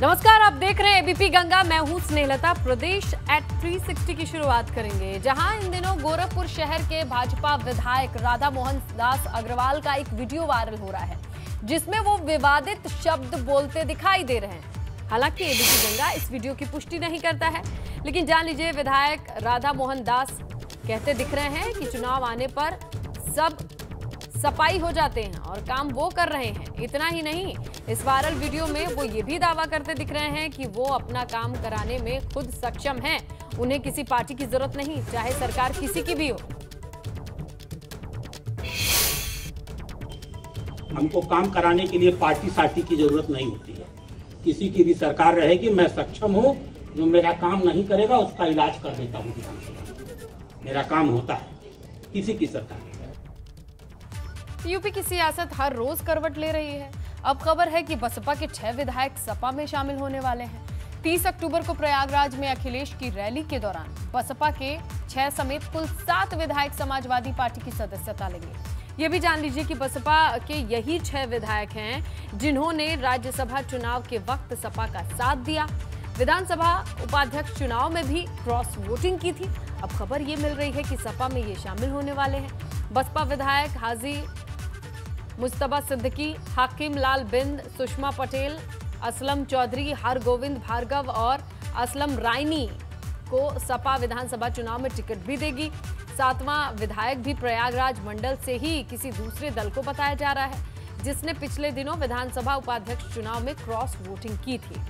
नमस्कार, आप देख रहे हैं एबीपी गंगा। मैं हूं स्नेहलता। प्रदेश एट 360 की शुरुआत करेंगे, जहां इन दिनों गोरखपुर शहर के भाजपा विधायक राधा मोहन दास अग्रवाल का एक वीडियो वायरल हो रहा है, जिसमें वो विवादित शब्द बोलते दिखाई दे रहे हैं। हालांकि एबीपी गंगा इस वीडियो की पुष्टि नहीं करता है, लेकिन जान लीजिए विधायक राधा मोहन दास कहते दिख रहे हैं कि चुनाव आने पर सब सफाई हो जाते हैं और काम वो कर रहे हैं। इतना ही नहीं, इस वायरल वीडियो में वो ये भी दावा करते दिख रहे हैं कि वो अपना काम कराने में खुद सक्षम हैं। उन्हें किसी पार्टी की जरूरत नहीं, चाहे सरकार किसी की भी हो। हमको काम कराने के लिए पार्टी सार्टी की जरूरत नहीं होती है। किसी की भी सरकार रहेगी, मैं सक्षम हूँ। जो मेरा काम नहीं करेगा उसका इलाज कर देता हूँ विधानसभा। मेरा काम होता है, किसी की सरकार। यूपी की सियासत हर रोज करवट ले रही है। अब खबर है कि बसपा के 6 विधायक सपा में शामिल होने वाले हैं। 30 अक्टूबर को प्रयागराज में अखिलेश की रैली के दौरान बसपा के 6 समेत कुल 7 विधायक समाजवादी पार्टी की सदस्यता लेंगे। ये भी जान लीजिए कि बसपा के यही 6 विधायक हैं जिन्होंने राज्यसभा चुनाव के वक्त सपा का साथ दिया। विधानसभा उपाध्यक्ष चुनाव में भी क्रॉस वोटिंग की थी। अब खबर ये मिल रही है कि सपा में ये शामिल होने वाले हैं। बसपा विधायक हाजी मुस्तबा सिद्दीकी, हाकिम लाल बिंद, सुषमा पटेल, असलम चौधरी, हरगोविंद भार्गव और असलम रायनी को सपा विधानसभा चुनाव में टिकट भी देगी। 7वां विधायक भी प्रयागराज मंडल से ही किसी दूसरे दल को बताया जा रहा है, जिसने पिछले दिनों विधानसभा उपाध्यक्ष चुनाव में क्रॉस वोटिंग की थी।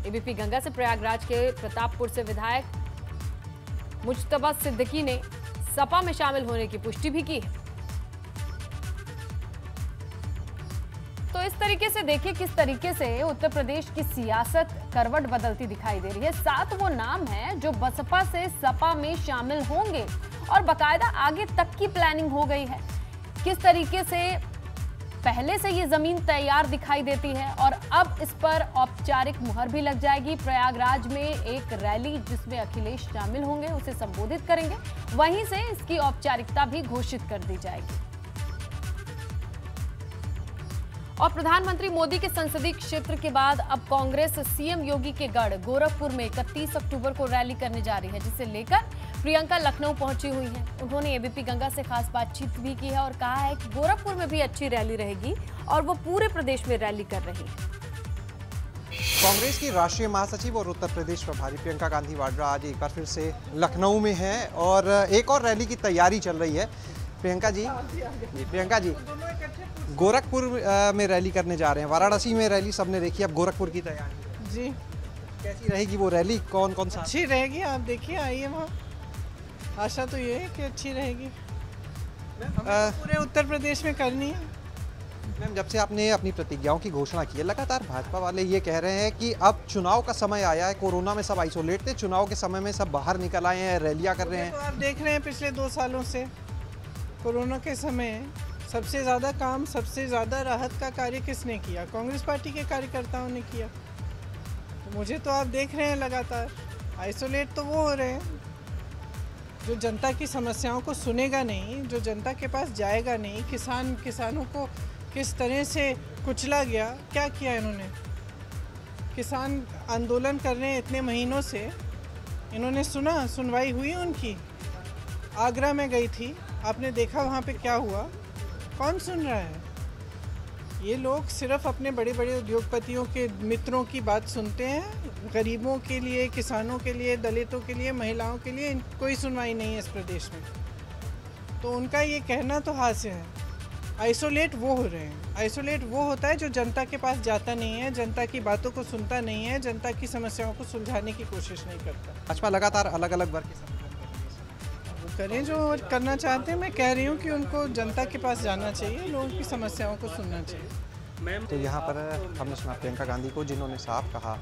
एबीपी गंगा से प्रयागराज के प्रतापपुर से विधायक मुस्तबा सिद्दीकी ने सपा में शामिल होने की पुष्टि भी की है। तो इस तरीके से देखिए किस तरीके से उत्तर प्रदेश की सियासत करवट बदलती दिखाई दे रही है। 7 वो नाम हैं जो बसपा से सपा में शामिल होंगे और बकायदा आगे तक की प्लानिंग हो गई है। किस तरीके से पहले से ये जमीन तैयार दिखाई देती है और अब इस पर औपचारिक मुहर भी लग जाएगी। प्रयागराज में एक रैली जिसमें अखिलेश शामिल होंगे, उसे संबोधित करेंगे, वहीं से इसकी औपचारिकता भी घोषित कर दी जाएगी। और प्रधानमंत्री मोदी के संसदीय क्षेत्र के बाद अब कांग्रेस सीएम योगी के गढ़ गोरखपुर में 31 अक्टूबर को रैली करने जा रही है, जिसे लेकर प्रियंका लखनऊ पहुंची हुई हैं। उन्होंने एबीपी गंगा से खास बातचीत भी की है और कहा है कि गोरखपुर में भी अच्छी रैली रहेगी और वो पूरे प्रदेश में रैली कर रही है। कांग्रेस की राष्ट्रीय महासचिव और उत्तर प्रदेश प्रभारी प्रियंका गांधी वाड्रा आज एक बार फिर से लखनऊ में है और एक और रैली की तैयारी चल रही है। प्रियंका जी गोरखपुर में रैली करने जा रहे हैं। वाराणसी में रैली सबने देखी, अब गोरखपुर की तैयारी जी कैसी रहेगी वो रैली? कौन कौन सा अच्छी रहेगी? आप देखिए, आइए वहाँ। आशा तो ये है कि अच्छी रहेगी। पूरे उत्तर प्रदेश में करनी है। मैम, जब से आपने अपनी प्रतिज्ञाओं की घोषणा की है, लगातार भाजपा वाले ये कह रहे हैं कि अब चुनाव का समय आया है। कोरोना में सब आइसोलेट थे, चुनाव के समय में सब बाहर निकल आए हैं, रैलियाँ कर रहे हैं। तो आप देख रहे हैं पिछले 2 सालों से कोरोना के समय सबसे ज़्यादा काम, सबसे ज़्यादा राहत का कार्य किसने किया? कांग्रेस पार्टी के कार्यकर्ताओं ने किया। तो मुझे तो आप देख रहे हैं लगातार आइसोलेट तो वो हो रहे हैं जो जनता की समस्याओं को सुनेगा नहीं, जो जनता के पास जाएगा नहीं। किसानों को किस तरह से कुचला गया, क्या किया इन्होंने? किसान आंदोलन कर रहे हैं इतने महीनों से, इन्होंने सुनवाई हुई उनकी? आगरा में गई थी, आपने देखा वहाँ पे क्या हुआ? कौन सुन रहा है? ये लोग सिर्फ अपने बड़े बड़े उद्योगपतियों के मित्रों की बात सुनते हैं। गरीबों के लिए, किसानों के लिए, दलितों के लिए, महिलाओं के लिए कोई सुनवाई नहीं है इस प्रदेश में। तो उनका ये कहना तो हास्य है। आइसोलेट वो हो रहे हैं। आइसोलेट वो होता है जो जनता के पास जाता नहीं है, जनता की बातों को सुनता नहीं है, जनता की समस्याओं को सुलझाने की कोशिश नहीं करता। भाजपा लगातार अलग अलग वर्ग के करें जो करना चाहते हैं। मैं कह रही हूँ कि उनको जनता के पास जाना चाहिए, लोगों की समस्याओं को सुनना चाहिए। तो यहाँ पर हमने सुना प्रियंका गांधी को, जिन्होंने साफ कहा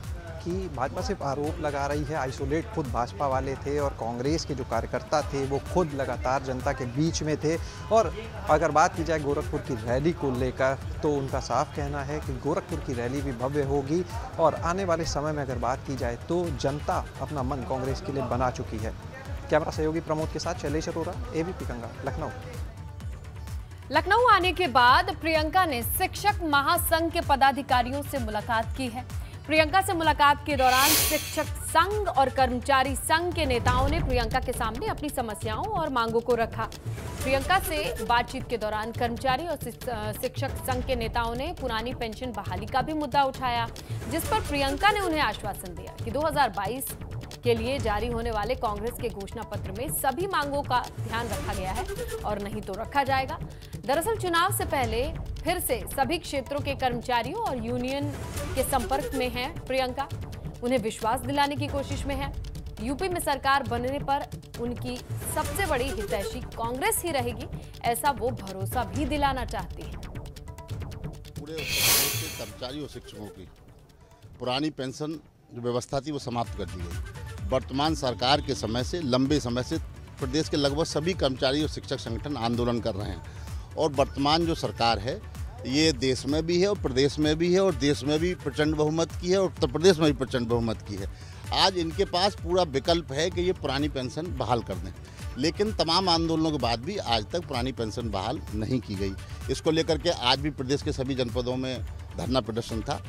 कि भाजपा सिर्फ आरोप लगा रही है। आइसोलेट खुद भाजपा वाले थे और कांग्रेस के जो कार्यकर्ता थे वो खुद लगातार जनता के बीच में थे। और अगर बात की जाए गोरखपुर की रैली को लेकर, तो उनका साफ कहना है कि गोरखपुर की रैली भी भव्य होगी और आने वाले समय में अगर बात की जाए तो जनता अपना मन कांग्रेस के लिए बना चुकी है। कैमरा सहयोगी प्रमोद के साथ शैलेश अरोरा, एबीपी गंगा, लखनऊ। लखनऊ आने के बाद प्रियंका ने शिक्षक महासंघ के पदाधिकारियों से मुलाकात की है। प्रियंका से मुलाकात के दौरान शिक्षक संघ और कर्मचारी संघ के नेताओं ने प्रियंका के सामने अपनी समस्याओं और मांगों को रखा। प्रियंका से बातचीत के दौरान कर्मचारी और शिक्षक संघ के नेताओं ने पुरानी पेंशन बहाली का भी मुद्दा उठाया, जिस पर प्रियंका ने उन्हें आश्वासन दिया कि 2022 के लिए जारी होने वाले कांग्रेस के घोषणा पत्र में सभी मांगों का ध्यान रखा गया है और नहीं तो रखा जाएगा। दरअसल चुनाव से पहले फिर से सभी क्षेत्रों के कर्मचारियों और यूनियन के संपर्क में है प्रियंका। उन्हें विश्वास दिलाने की कोशिश में है। यूपी में सरकार बनने पर उनकी सबसे बड़ी हितैषी कांग्रेस ही रहेगी, ऐसा वो भरोसा भी दिलाना चाहती है। पूरे उत्तर प्रदेश के कर्मचारी और शिक्षकों की पुरानी पेंशन जो व्यवस्था थी वो समाप्त कर दी गई। वर्तमान सरकार के समय से लंबे समय से प्रदेश के लगभग सभी कर्मचारी और शिक्षक संगठन आंदोलन कर रहे हैं और वर्तमान जो सरकार है ये देश में भी है और प्रदेश में भी है और देश में भी प्रचंड बहुमत की है और उत्तर प्रदेश में भी प्रचंड बहुमत की है। आज इनके पास पूरा विकल्प है कि ये पुरानी पेंशन बहाल कर दें, लेकिन तमाम आंदोलनों के बाद भी आज तक पुरानी पेंशन बहाल नहीं की गई। इसको लेकर के आज भी प्रदेश के सभी जनपदों में धरना प्रदर्शन था।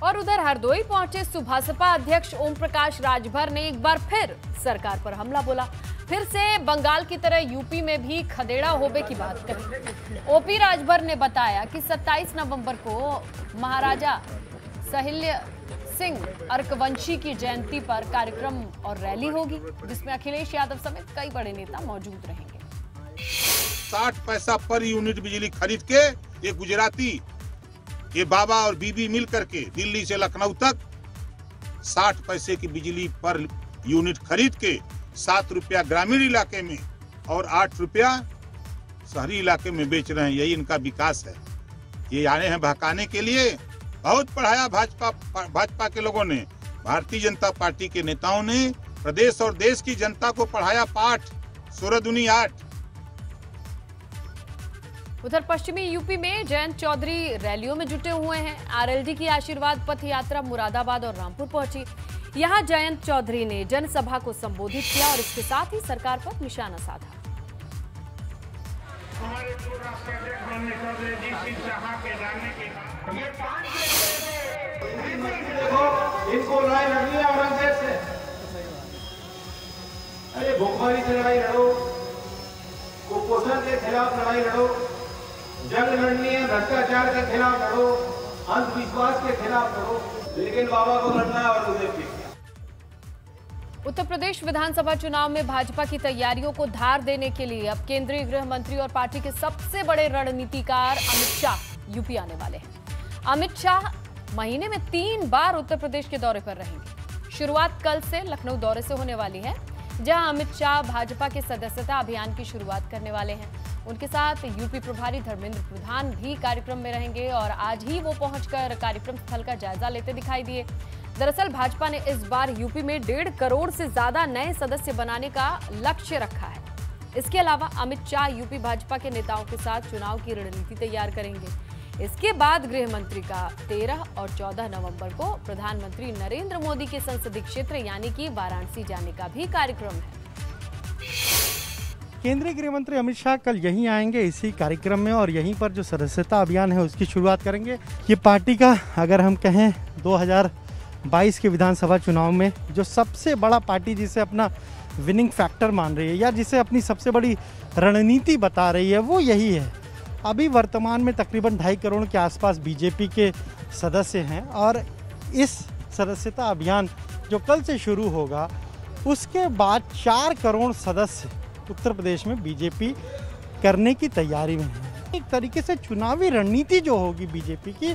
और उधर हरदोई पहुंचे सुभासपा अध्यक्ष ओम प्रकाश राजभर ने एक बार फिर सरकार पर हमला बोला। फिर से बंगाल की तरह यूपी में भी खदेड़ा होबे की बात कही। ओपी राजभर ने बताया कि 27 नवंबर को महाराजा सहिल्य सिंह अर्कवंशी की जयंती पर कार्यक्रम और रैली होगी, जिसमें अखिलेश यादव समेत कई बड़े नेता मौजूद रहेंगे। 60 पैसा पर यूनिट बिजली खरीद के ये गुजराती, ये बाबा और बीबी मिल करके दिल्ली से लखनऊ तक 60 पैसे की बिजली पर यूनिट खरीद के 7 रुपया ग्रामीण इलाके में और 8 रुपया शहरी इलाके में बेच रहे हैं। यही इनका विकास है। ये आए हैं बहकाने के लिए। बहुत पढ़ाया भाजपा के लोगों ने, भारतीय जनता पार्टी के नेताओं ने प्रदेश और देश की जनता को पढ़ाया पाठ 16 दूनी 8। उधर पश्चिमी यूपी में जयंत चौधरी रैलियों में जुटे हुए हैं। आरएलडी की आशीर्वाद पथ यात्रा मुरादाबाद और रामपुर पहुंची। यहां जयंत चौधरी ने जनसभा को संबोधित किया और इसके साथ ही सरकार पर निशाना साधा। इनको लड़ाई लड़नी है औरंगजेब से। अरे भूखमरी से लड़ाई लड़ो, कुपोषण के खिलाफ लड़ाई लड़ो, जंग लड़नी है भ्रष्टाचार के खिलाफ लड़ो, अंधविश्वास के खिलाफ लड़ो, लेकिन बाबा को लड़ना है औरंगजेब के। उत्तर प्रदेश विधानसभा चुनाव में भाजपा की तैयारियों को धार देने के लिए अब केंद्रीय गृह मंत्री और पार्टी के सबसे बड़े रणनीतिकार अमित शाह यूपी आने वाले हैं। अमित शाह महीने में 3 बार उत्तर प्रदेश के दौरे पर रहेंगे। शुरुआत कल से लखनऊ दौरे से होने वाली है, जहां अमित शाह भाजपा के सदस्यता अभियान की शुरुआत करने वाले हैं। उनके साथ यूपी प्रभारी धर्मेंद्र प्रधान भी कार्यक्रम में रहेंगे और आज ही वो पहुंचकर कार्यक्रम स्थल का जायजा लेते दिखाई दिए। दरअसल भाजपा ने इस बार यूपी में 1.5 करोड़ से ज्यादा नए सदस्य बनाने का लक्ष्य रखा है। इसके अलावा अमित शाह यूपी भाजपा के नेताओं के साथ चुनाव की रणनीति तैयार करेंगे। इसके बाद गृह मंत्री का 13 और 14 नवंबर को प्रधानमंत्री नरेंद्र मोदी के संसदीय क्षेत्र यानी कि वाराणसी जाने का भी कार्यक्रम है। केंद्रीय गृह मंत्री अमित शाह कल यहीं आएंगे इसी कार्यक्रम में और यहीं पर जो सदस्यता अभियान है उसकी शुरुआत करेंगे। ये पार्टी का अगर हम कहें 2022 के विधानसभा चुनाव में जो सबसे बड़ा पार्टी जिसे अपना विनिंग फैक्टर मान रही है या जिसे अपनी सबसे बड़ी रणनीति बता रही है वो यही है। अभी वर्तमान में तकरीबन 2.5 करोड़ के आसपास बीजेपी के सदस्य हैं और इस सदस्यता अभियान जो कल से शुरू होगा उसके बाद 4 करोड़ सदस्य उत्तर प्रदेश में बीजेपी करने की तैयारी में है। एक तरीके से चुनावी रणनीति जो होगी बीजेपी की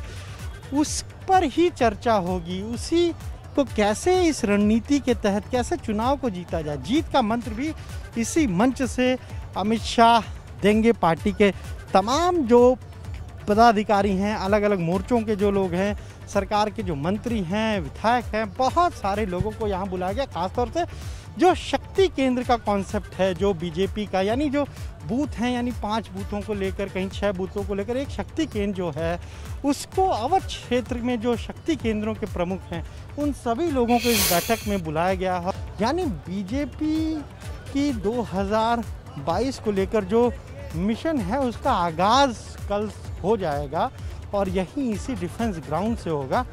उस पर ही चर्चा होगी, उसी को कैसे इस रणनीति के तहत कैसे चुनाव को जीता जाए। जीत का मंत्र भी इसी मंच से अमित शाह देंगे। पार्टी के तमाम जो पदाधिकारी हैं, अलग अलग मोर्चों के जो लोग हैं, सरकार के जो मंत्री हैं, विधायक हैं, बहुत सारे लोगों को यहाँ बुलाया गया। खासतौर से जो शक्ति केंद्र का कॉन्सेप्ट है जो बीजेपी का, यानी जो बूथ हैं यानी 5 बूथों को लेकर कहीं 6 बूथों को लेकर एक शक्ति केंद्र जो है उसको अवध क्षेत्र में जो शक्ति केंद्रों के प्रमुख हैं उन सभी लोगों को इस बैठक में बुलाया गया है। यानी बीजेपी की 2022 को लेकर जो मिशन है उसका आगाज़ कल हो जाएगा और यहीं इसी डिफेंस ग्राउंड से होगा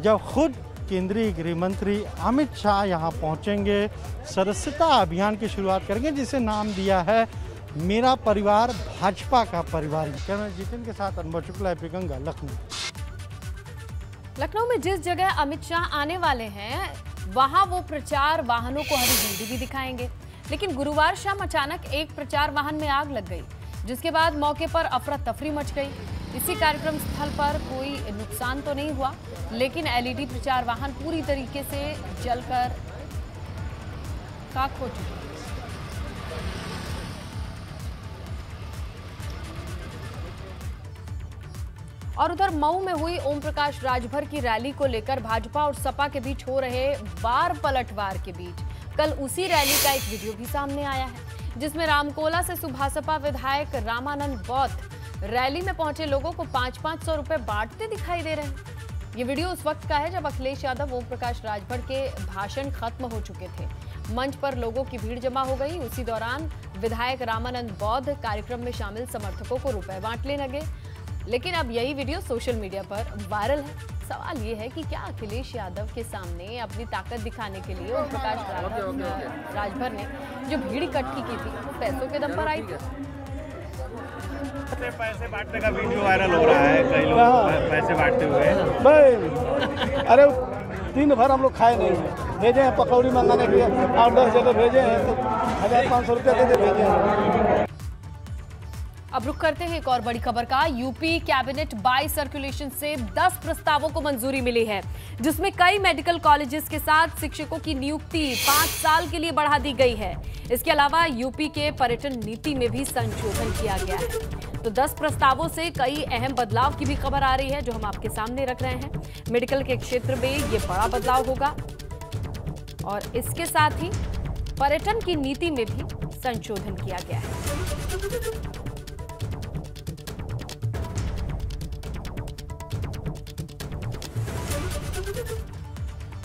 जब खुद केंद्रीय गृह मंत्री अमित शाह यहाँ पहुँचेंगे, सदस्यता अभियान की शुरुआत करेंगे जिसे नाम दिया है मेरा परिवार भाजपा का परिवार। कैमरा जितिन के साथ अनुभव शुक्ला, एपी गंगा, लखनऊ। लखनऊ में जिस जगह अमित शाह आने वाले हैं वहां वो प्रचार वाहनों को हरी झंडी भी दिखाएंगे, लेकिन गुरुवार शाम अचानक एक प्रचार वाहन में आग लग गई, जिसके बाद मौके पर अफरा तफरी मच गई। इसी कार्यक्रम स्थल पर कोई नुकसान तो नहीं हुआ, लेकिन एलईडी प्रचार वाहन पूरी तरीके से जलकर खाक हो चुकी। और उधर मऊ में हुई ओम प्रकाश राजभर की रैली को लेकर भाजपा और सपा के बीच हो रहे वार पलटवार के बीच कल उसी रैली का एक वीडियो भी सामने आया है, जिसमें रामकोला से सुभासपा विधायक रामानंद बौद्ध रैली में पहुंचे लोगों को 500-500 रुपए बांटते दिखाई दे रहे हैं। ये वीडियो उस वक्त का है जब अखिलेश यादव ओम प्रकाश राजभर के भाषण खत्म हो चुके थे। मंच पर लोगों की भीड़ जमा हो गई। उसी दौरान विधायक रामानंद बौद्ध कार्यक्रम में शामिल समर्थकों को रुपए बांटने लगे, लेकिन अब यही वीडियो सोशल मीडिया पर वायरल है। सवाल ये है कि क्या अखिलेश यादव के सामने अपनी ताकत दिखाने के लिए ओम प्रकाश राजभर ने जो भीड़ इकट्ठी की थी वो पैसों के दम पर आई थी? पैसे बांटने का वीडियो वायरल हो रहा है, कई लोग पैसे बांटते हुए। अरे दिन भर हम लोग खाए नहीं हैं, भेजे हैं पकौड़ी मंगाने के लिए 8-10 जगह भेजे हैं, तो 1500 रुपये दे भेजे हैं। अब रुक करते हैं एक और बड़ी खबर का। यूपी कैबिनेट बाई सर्कुलेशन से 10 प्रस्तावों को मंजूरी मिली है, जिसमें कई मेडिकल कॉलेजेस के साथ शिक्षकों की नियुक्ति 5 साल के लिए बढ़ा दी गई है। इसके अलावा यूपी के पर्यटन नीति में भी संशोधन किया गया है। तो 10 प्रस्तावों से कई अहम बदलाव की भी खबर आ रही है, जो हम आपके सामने रख रहे हैं। मेडिकल के क्षेत्र में ये बड़ा बदलाव होगा और इसके साथ ही पर्यटन की नीति में भी संशोधन किया गया है।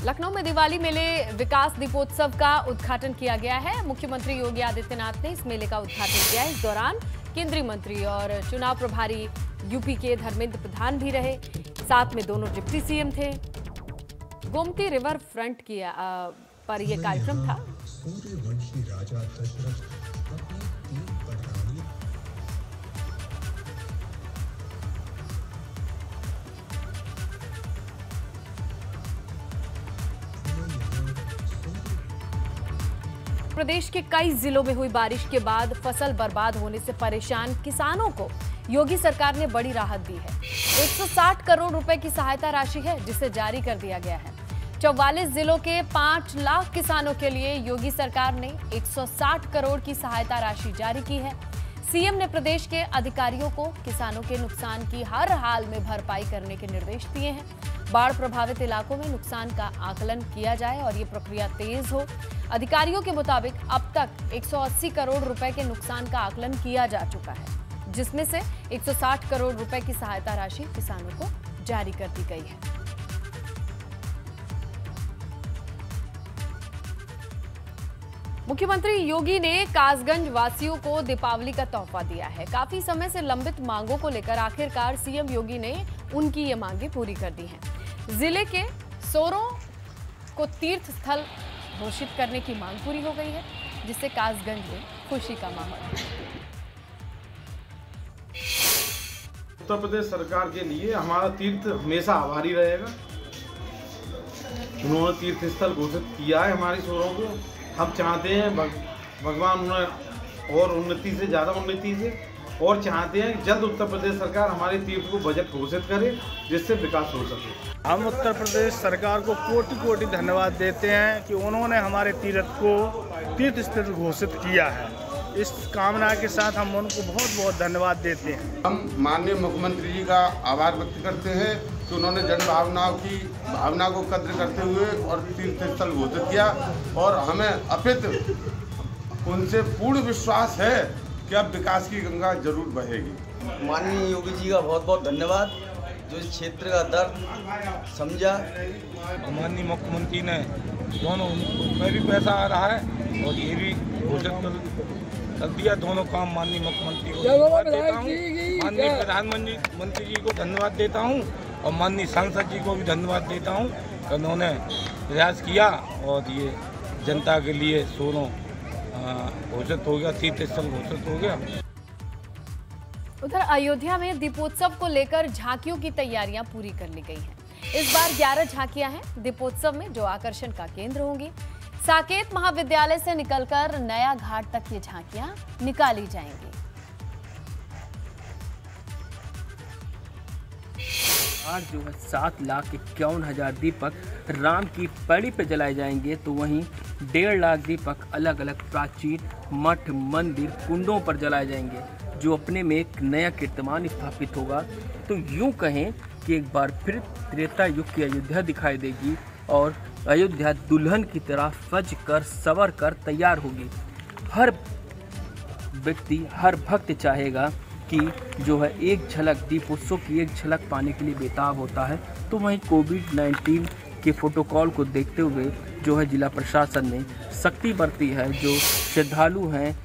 लखनऊ में दिवाली मेले विकास दीपोत्सव का उद्घाटन किया गया है। मुख्यमंत्री योगी आदित्यनाथ ने इस मेले का उद्घाटन किया। इस दौरान केंद्रीय मंत्री और चुनाव प्रभारी यूपी के धर्मेंद्र प्रधान भी रहे, साथ में दोनों डिप्टी सीएम थे। गोमती रिवर फ्रंट पर यह कार्यक्रम था। प्रदेश के कई जिलों में हुई बारिश के बाद फसल बर्बाद होने से परेशान किसानों को योगी सरकार ने बड़ी राहत दी है। 160 करोड़ रुपए की सहायता राशि है, जिसे जारी कर दिया गया है। 44 जिलों के 5 लाख किसानों के लिए योगी सरकार ने 160 करोड़ की सहायता राशि जारी की है। सीएम ने प्रदेश के अधिकारियों को किसानों के नुकसान की हर हाल में भरपाई करने के निर्देश दिए हैं। बाढ़ प्रभावित इलाकों में नुकसान का आकलन किया जाए और ये प्रक्रिया तेज हो। अधिकारियों के मुताबिक अब तक 180 करोड़ रुपए के नुकसान का आकलन किया जा चुका है, जिसमें से 160 करोड़ रुपए की सहायता राशि किसानों को जारी कर दी गई है। मुख्यमंत्री योगी ने कासगंज वासियों को दीपावली का तोहफा दिया है। काफी समय से लंबित मांगों को लेकर आखिरकार सीएम योगी ने उनकी ये मांगें पूरी कर दी हैं। जिले के सोरों को तीर्थ स्थल घोषित करने की मांग पूरी हो गई है, जिससे कासगंज में खुशी का माहौल है। उत्तर प्रदेश सरकार के लिए हमारा तीर्थ हमेशा आभारी रहेगा। उन्होंने तीर्थ स्थल घोषित किया है हमारी सोरों को। हम चाहते हैं भगवान उन्हें और उन्नति से ज़्यादा उन्नति से, और चाहते हैं जल्द उत्तर प्रदेश सरकार हमारे तीर्थ को बजट घोषित करे, जिससे विकास हो सके। हम उत्तर प्रदेश सरकार को कोटि कोटि धन्यवाद देते हैं कि उन्होंने हमारे तीर्थ को तीर्थ स्थल घोषित किया है। इस कामना के साथ हम उनको बहुत बहुत धन्यवाद देते हैं। हम माननीय मुख्यमंत्री जी का आभार व्यक्त करते हैं कि उन्होंने जन भावनाओं की भावना को कद्र करते हुए और तीर्थ स्थल घोषित किया, और हमें अपित उनसे पूर्ण विश्वास है कि अब विकास की गंगा जरूर बहेगी। माननीय योगी जी का बहुत बहुत धन्यवाद, जो इस क्षेत्र का दर्द समझा। माननीय मुख्यमंत्री ने दोनों में भी पैसा आ रहा है और ये भी घोषित कर दिया। दोनों काम माननीय मुख्यमंत्री को धन्यवाद देता हूँ। माननीय प्रधानमंत्री जी को धन्यवाद देता हूँ और माननीय सांसद जी को भी धन्यवाद देता हूँ। उन्होंने प्रयास किया और ये जनता के लिए सोनो घोषित हो गया, तीर्थ स्थल घोषित हो गया। उधर अयोध्या में दीपोत्सव को लेकर झांकियों की तैयारियां पूरी कर ली गई हैं। इस बार 11 झांकियां हैं दीपोत्सव में, जो आकर्षण का केंद्र होंगी। साकेत महाविद्यालय से निकलकर नया घाट तक ये झांकियां निकाली जाएंगी। आज जो है 7,51,000 दीपक राम की पड़ी पे जलाए जाएंगे, तो वहीं 1.5 लाख दीपक अलग अलग प्राचीन मठ, मंदिर, कुंडों पर जलाए जाएंगे, जो अपने में एक नया कीर्तिमान स्थापित होगा। तो यूं कहें कि एक बार फिर त्रेता युग की अयोध्या दिखाई देगी और अयोध्या दुल्हन की तरह सज कर संवर कर तैयार होगी। हर व्यक्ति, हर भक्त चाहेगा कि जो है एक झलक दीपोत्सव की एक झलक पाने के लिए बेताब होता है। तो वहीं कोविड-19 के प्रोटोकॉल को देखते हुए जो है जिला प्रशासन ने सख्ती बरती है। जो श्रद्धालु हैं